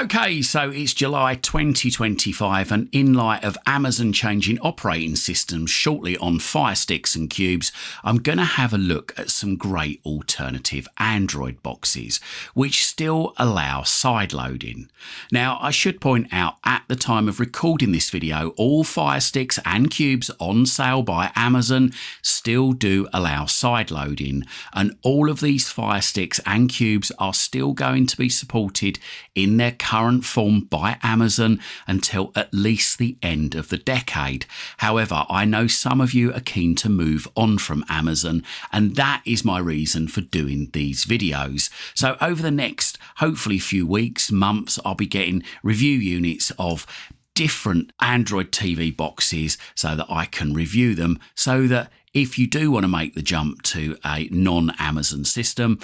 Okay, so it's July 2025, and in light of Amazon changing operating systems shortly on Firesticks and Cubes, I'm going to have a look at some great alternative Android boxes, which still allow sideloading. Now, I should point out, at the time of recording this video, all Firesticks and Cubes on sale by Amazon still do allow sideloading, and all of these Firesticks and Cubes are still going to be supported in their current form by Amazon until at least the end of the decade. However, I know some of you are keen to move on from Amazon, and that is my reason for doing these videos. So over the next, hopefully, few weeks, months, I'll be getting review units of different Android TV boxes so that I can review them, so that if you do want to make the jump to a non-Amazon system,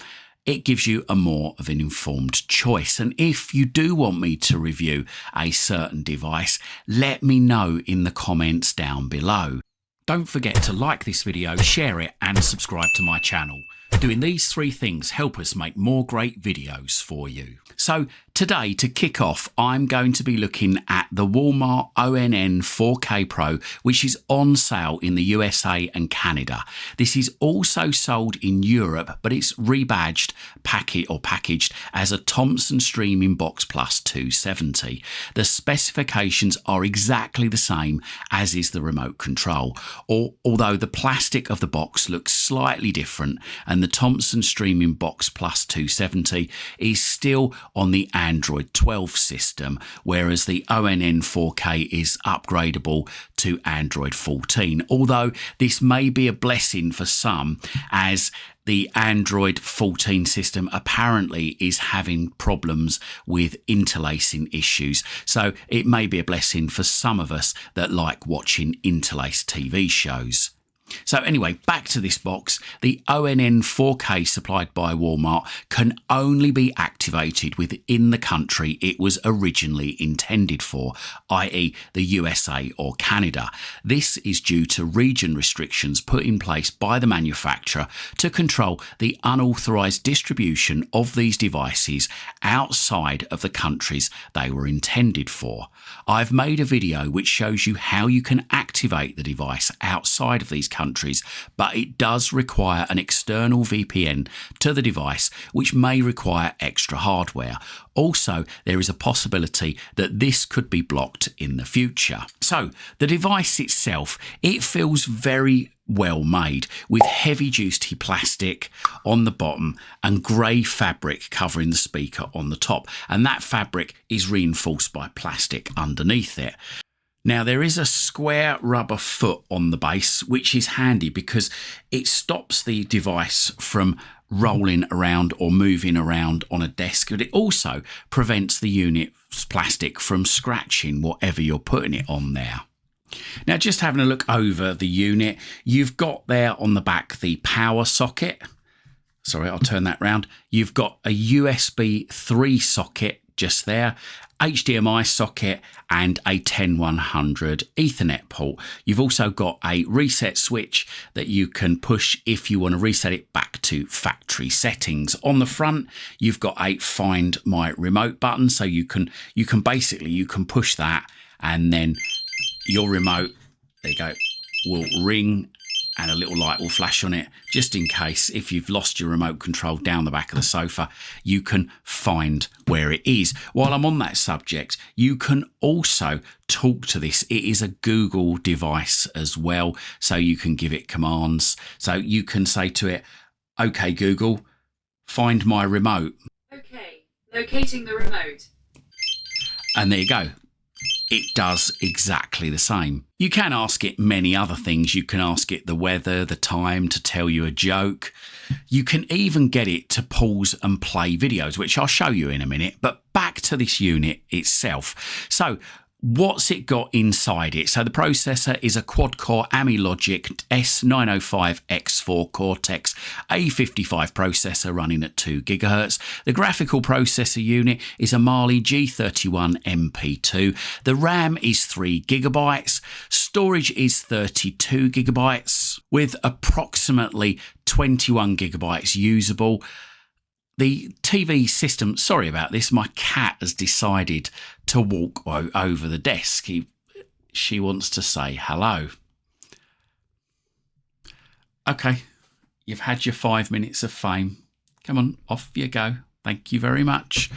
it gives you a more of an informed choice. And if you do want me to review a certain device, let me know in the comments down below. Don't forget to like this video, share it, and subscribe to my channel. Doing these three things help us make more great videos for you. So today, to kick off, I'm going to be looking at the Walmart ONN 4K Pro, which is on sale in the USA and Canada. This is also sold in Europe, but it's rebadged, packaged as a Thomson Streaming Box Plus 270. The specifications are exactly the same as is the remote control, although the plastic of the box looks slightly different, and the Thomson Streaming Box Plus 270 is still on the Android 12 system, whereas the ONN 4K is upgradable to Android 14, although this may be a blessing for some, as the Android 14 system apparently is having problems with interlacing issues. So it may be a blessing for some of us that like watching interlaced TV shows. So anyway, back to this box. The ONN 4K supplied by Walmart can only be activated within the country it was originally intended for, i.e. the USA or Canada. This is due to region restrictions put in place by the manufacturer to control the unauthorized distribution of these devices outside of the countries they were intended for. I've made a video which shows you how you can activate the device outside of these countries, but it does require an external VPN to the device, which may require extra hardware. Also, there is a possibility that this could be blocked in the future. So the device itself, it feels very well made, with heavy duty plastic on the bottom and grey fabric covering the speaker on the top, and that fabric is reinforced by plastic underneath it. Now, there is a square rubber foot on the base, which is handy because it stops the device from rolling around or moving around on a desk, but it also prevents the unit's plastic from scratching whatever you're putting it on there. Now, just having a look over the unit, you've got there on the back the power socket. Sorry, I'll turn that round. You've got a USB 3 socket just there, HDMI socket, and a 10100 Ethernet port. You've also got a reset switch that you can push if you want to reset it back to factory settings. On the front, you've got a Find My Remote button, so you can push that, and then your remote, there you go, will ring and a little light will flash on it, just in case if you've lost your remote control down the back of the sofa, you can find where it is. While I'm on that subject, you can also talk to this. It is a Google device as well, so you can give it commands. So you can say to it, "Okay, Google, find my remote." Okay, locating the remote. And there you go. It does exactly the same. You can ask it many other things. You can ask it the weather, the time, to tell you a joke. You can even get it to pause and play videos, which I'll show you in a minute. But back to this unit itself. So what's it got inside it? So the processor is a quad-core Logic S905X4 Cortex A55 processor running at 2 GHz. The graphical processor unit is a Mali G31 MP2. The RAM is 3 GB. Storage is 32 GB with approximately 21 GB usable. the TV system, sorry about this, my cat has decided to walk over the desk. She wants to say hello. Okay, you've had your 5 minutes of fame. Come on, off you go. Thank you very much.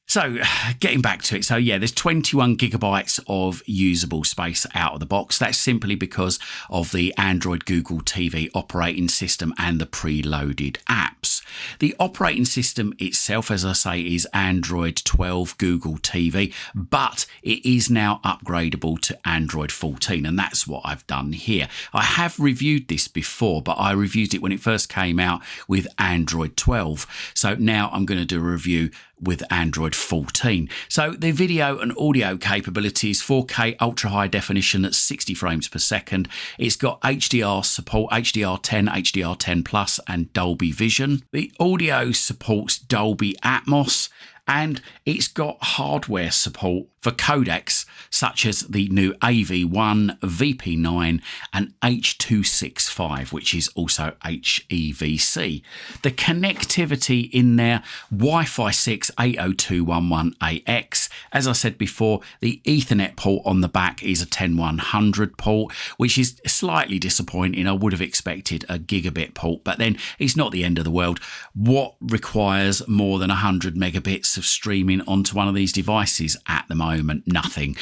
So getting back to it. So yeah, there's 21 gigabytes of usable space out of the box. That's simply because of the Android Google TV operating system and the preloaded apps. The operating system itself, as I say, is Android 12 Google TV, but it is now upgradable to Android 14, and that's what I've done here. I have reviewed this before, but I reviewed it when it first came out with Android 12. So now I'm going to do a review with Android 14. So the video and audio capability is 4K ultra high definition at 60 frames per second. It's got HDR support, HDR10, HDR10 Plus and Dolby Vision. The audio supports Dolby Atmos, and it's got hardware support for codecs such as the new AV1, VP9 and H.265, which is also HEVC. The connectivity in there, Wi-Fi 6 802.11ax. As I said before, the Ethernet port on the back is a 10100 port, which is slightly disappointing. I would have expected a gigabit port, but then it's not the end of the world. What requires more than 100 megabits of streaming onto one of these devices at the moment? Nothing.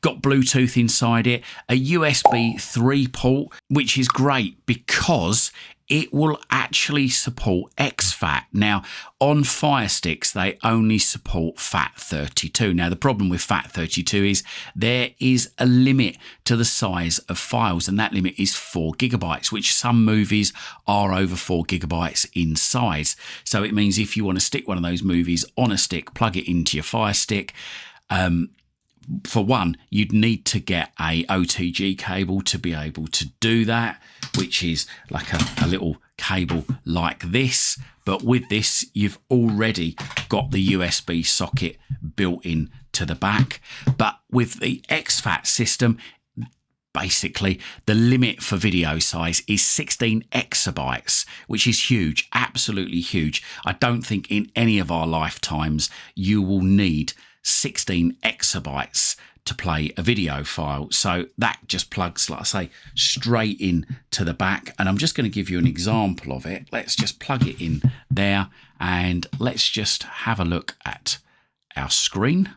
Got Bluetooth inside it, a USB 3 port, which is great because it will actually support exFAT. Now, on Firesticks, they only support FAT32. Now, the problem with FAT32 is there is a limit to the size of files, and that limit is 4 gigabytes, which some movies are over 4 gigabytes in size. So it means if you want to stick one of those movies on a stick, plug it into your Firestick, for one, you'd need to get a OTG cable to be able to do that, which is like a little cable like this. But with this, you've already got the USB socket built in to the back. But with the exFAT system, basically the limit for video size is 16 exabytes, which is huge, absolutely huge. I don't think in any of our lifetimes you will need 16 exabytes to play a video file. So that just plugs, like I say, straight in to the back. And I'm just going to give you an example of it. Let's just plug it in there and let's just have a look at our screen.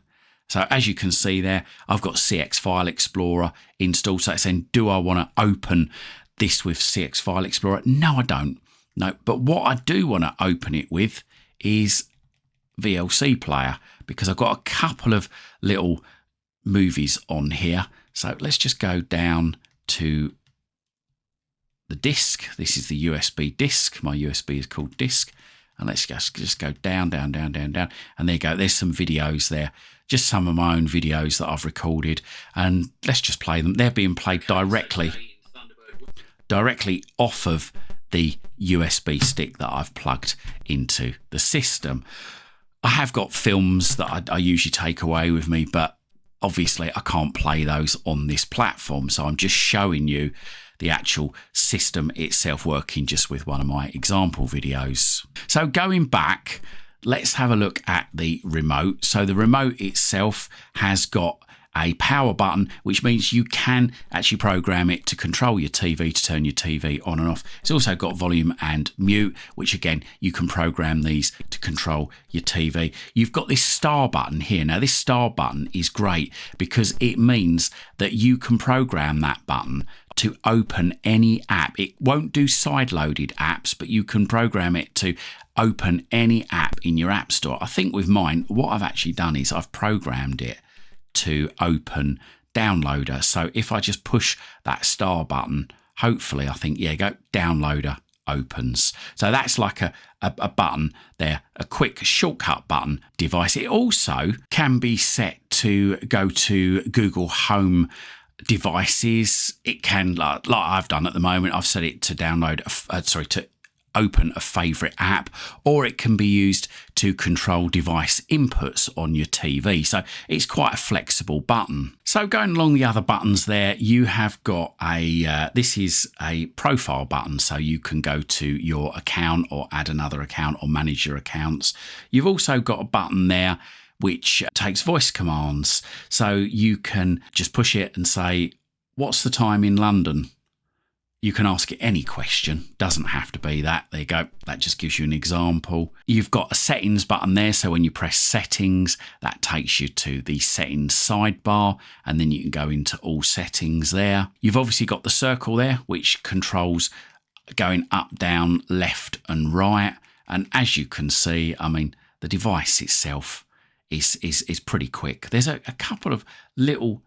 So as you can see there, I've got CX File Explorer installed. So it's saying, do I want to open this with CX File Explorer? No, I don't. No, but what I do want to open it with is VLC player, because I've got a couple of little movies on here. So let's just go down to the disc. This is the USB disc. My USB is called disc. And let's just go down. And there you go. There's some videos there. Just some of my own videos that I've recorded. And let's just play them. They're being played directly off of the USB stick that I've plugged into the system. I have got films that I usually take away with me, but obviously I can't play those on this platform. So I'm just showing you the actual system itself working just with one of my example videos. So going back, let's have a look at the remote. So the remote itself has got a power button, which means you can actually program it to control your TV, to turn your TV on and off. It's also got volume and mute, which again, you can program these to control your TV. You've got this star button here. Now this star button is great because it means that you can program that button to open any app. It won't do side-loaded apps, but you can program it to open any app in your app store. I think with mine, what I've actually done is I've programmed it to open Downloader. So if I just push that star button, hopefully I think, yeah, go Downloader opens. So that's like a button there, a quick shortcut button device. It also can be set to go to Google Home devices. It can, like I've done at the moment, I've set it to download, to open a favorite app, or it can be used to control device inputs on your TV. So it's quite a flexible button. So going along the other buttons there, you have got this is a profile button. So you can go to your account or add another account or manage your accounts. You've also got a button there which takes voice commands. So you can just push it and say, what's the time in London? You can ask it any question, doesn't have to be that. There you go, that just gives you an example. You've got a settings button there, so when you press settings, that takes you to the settings sidebar, and then you can go into all settings there. You've obviously got the circle there, which controls going up, down, left and right. And as you can see, I mean, the device itself is pretty quick. There's a couple of little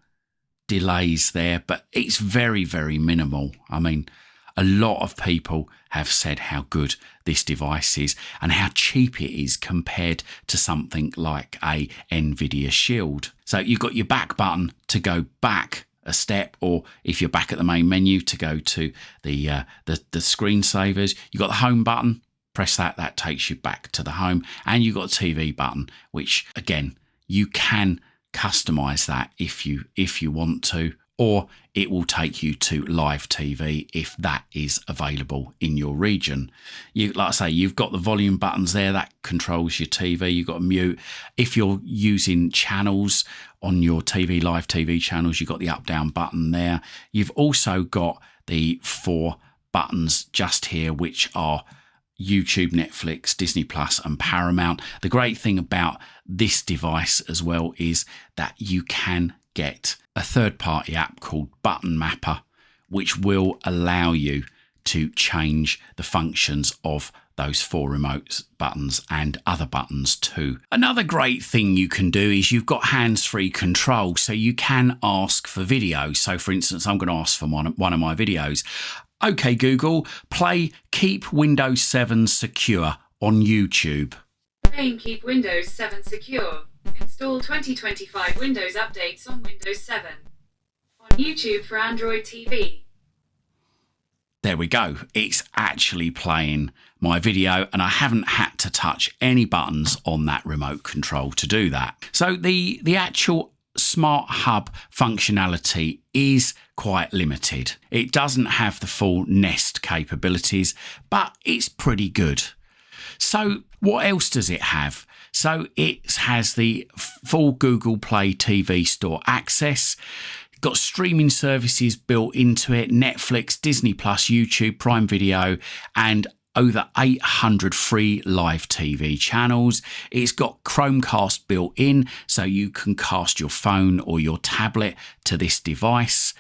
delays there, but it's very, very minimal. I mean, a lot of people have said how good this device is and how cheap it is compared to something like a Nvidia Shield. So you've got your back button to go back a step, or if you're back at the main menu, to go to the screensavers. You've got the home button, press that, that takes you back to the home, and you've got a TV button, which again, you can customize that if you want to, or it will take you to live TV if that is available in your region. Like I say, you've got the volume buttons there that controls your TV. You've got mute. If you're using channels on your TV, live TV channels, you've got the up down button there. You've also got the 4 buttons just here, which are YouTube, Netflix, Disney Plus and Paramount. The great thing about this device as well is that you can get a third-party app called Button Mapper, which will allow you to change the functions of those 4 remote buttons and other buttons too. Another great thing you can do is you've got hands-free control, so you can ask for video. So for instance, I'm going to ask for one of my videos. Okay, Google, play Keep Windows 7 Secure on YouTube. Playing Keep Windows 7 Secure. Install 2025 Windows updates on Windows 7. On YouTube for Android TV. There we go. It's actually playing my video, and I haven't had to touch any buttons on that remote control to do that. So the actual Smart Hub functionality is quite limited. It doesn't have the full Nest capabilities, but it's pretty good. So what else does it have? So it has the full Google Play TV Store access, got streaming services built into it, Netflix, Disney Plus, YouTube, Prime Video, and over 800 free live TV channels. It's got Chromecast built in, so you can cast your phone or your tablet to this device.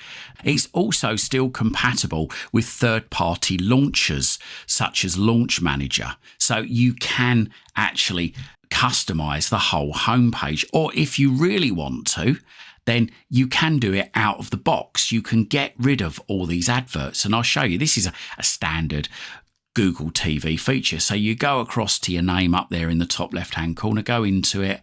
It's also still compatible with third-party launchers, such as Launch Manager. So you can actually customize the whole homepage, or if you really want to, then you can do it out of the box. You can get rid of all these adverts, and I'll show you. This is a standard Google TV feature. So you go across to your name up there in the top left hand corner, go into it,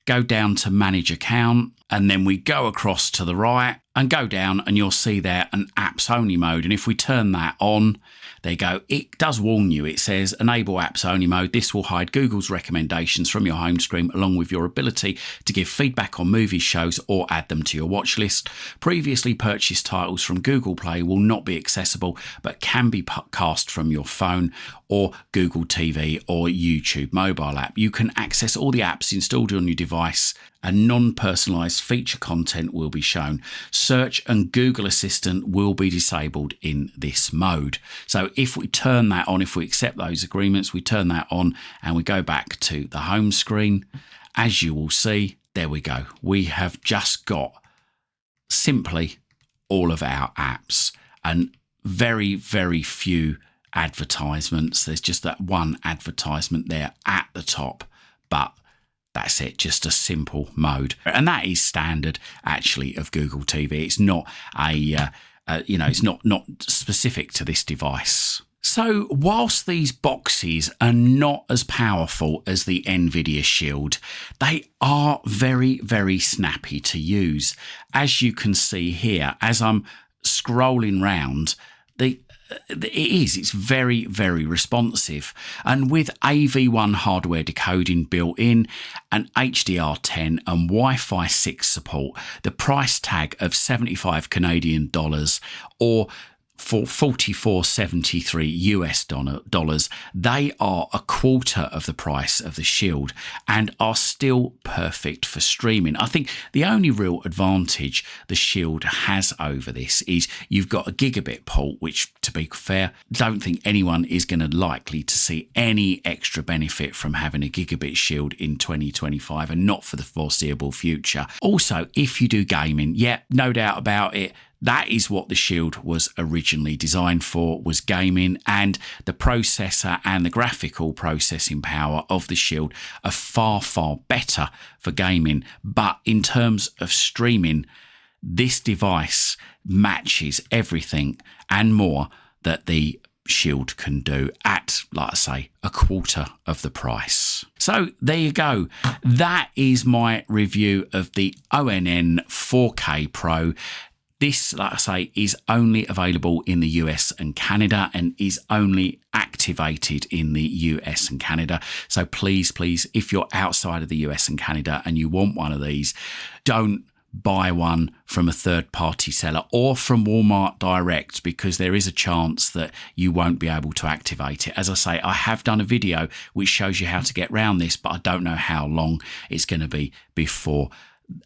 go down to manage account, and then we go across to the right and go down, and you'll see there an apps only mode. And if we turn that on, there you go. It does warn you. It says enable apps only mode. This will hide Google's recommendations from your home screen, along with your ability to give feedback on movies, shows, or add them to your watch list. Previously purchased titles from Google Play will not be accessible, but can be cast from your phone or Google TV or YouTube mobile app. You can access all the apps installed on your device, and non-personalized feature content will be shown. Search and Google Assistant will be disabled in this mode. So if we turn that on, if we accept those agreements, we turn that on and we go back to the home screen, as you will see, there we go. We have just got simply all of our apps and very, very few advertisements. There's just that one advertisement there at the top, but that's it, just a simple mode. And that is standard actually of Google TV. It's not it's not specific to this device. So whilst these boxes are not as powerful as the Nvidia Shield, they are very, very snappy to use. As you can see here, as I'm scrolling round, it's very, very responsive. And with AV1 hardware decoding built in, and HDR10 and Wi-Fi 6 support, the price tag of 75 Canadian dollars or for $44.73 US dollars, they are a quarter of the price of the Shield and are still perfect for streaming. I think the only real advantage the Shield has over this is you've got a gigabit port, which, to be fair, don't think anyone is going to likely to see any extra benefit from having a gigabit Shield in 2025 and not for the foreseeable future. Also, if you do gaming, yeah, no doubt about it, that is what the Shield was originally designed for, was gaming, and the processor and the graphical processing power of the Shield are far, far better for gaming. But in terms of streaming, this device matches everything and more that the Shield can do at, like I say, a quarter of the price. So there you go. That is my review of the ONN 4K Pro. This, like I say, is only available in the US and Canada and is only activated in the US and Canada. So please, please, if you're outside of the US and Canada and you want one of these, don't buy one from a third-party seller or from Walmart Direct, because there is a chance that you won't be able to activate it. As I say, I have done a video which shows you how to get around this, but I don't know how long it's going to be before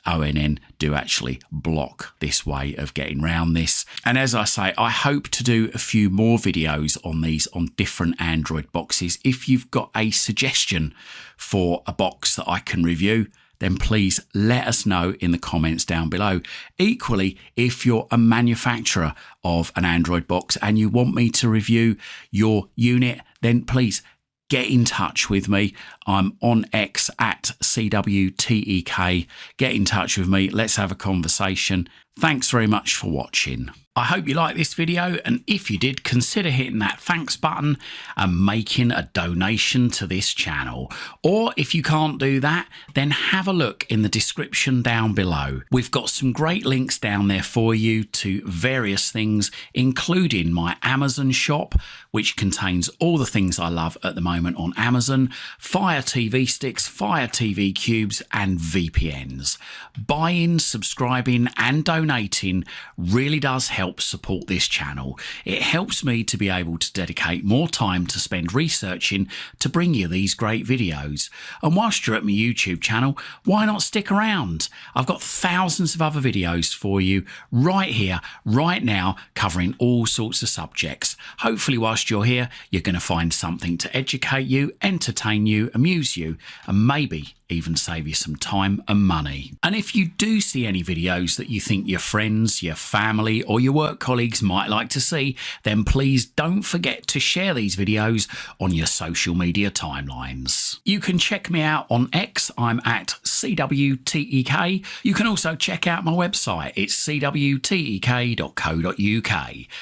ONN do actually block this way of getting around this. And as I say, I hope to do a few more videos on these on different Android boxes. If you've got a suggestion for a box that I can review, then please let us know in the comments down below. Equally, if you're a manufacturer of an Android box and you want me to review your unit, then please get in touch with me. I'm on X at CWTEK. Get in touch with me. Let's have a conversation. Thanks very much for watching. I hope you liked this video, and if you did, consider hitting that thanks button and making a donation to this channel. Or if you can't do that, then have a look in the description down below. We've got some great links down there for you to various things, including my Amazon shop, which contains all the things I love at the moment on Amazon: Fire TV sticks, Fire TV cubes, and VPNs. Buying, subscribing, and donating really does help support this channel. It helps me to be able to dedicate more time to spend researching to bring you these great videos. And whilst you're at my YouTube channel, why not stick around? I've got thousands of other videos for you right here, right now, covering all sorts of subjects. Hopefully whilst you're here, you're going to find something to educate you, entertain you, amuse you, and maybe even save you some time and money. And if you do see any videos that you think your friends, your family, or your work colleagues might like to see, then please don't forget to share these videos on your social media timelines. You can check me out on X. I'm at CWTEK. You can also check out my website. It's cwtek.co.uk.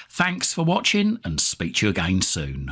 Thanks for watching, and speak to you again soon.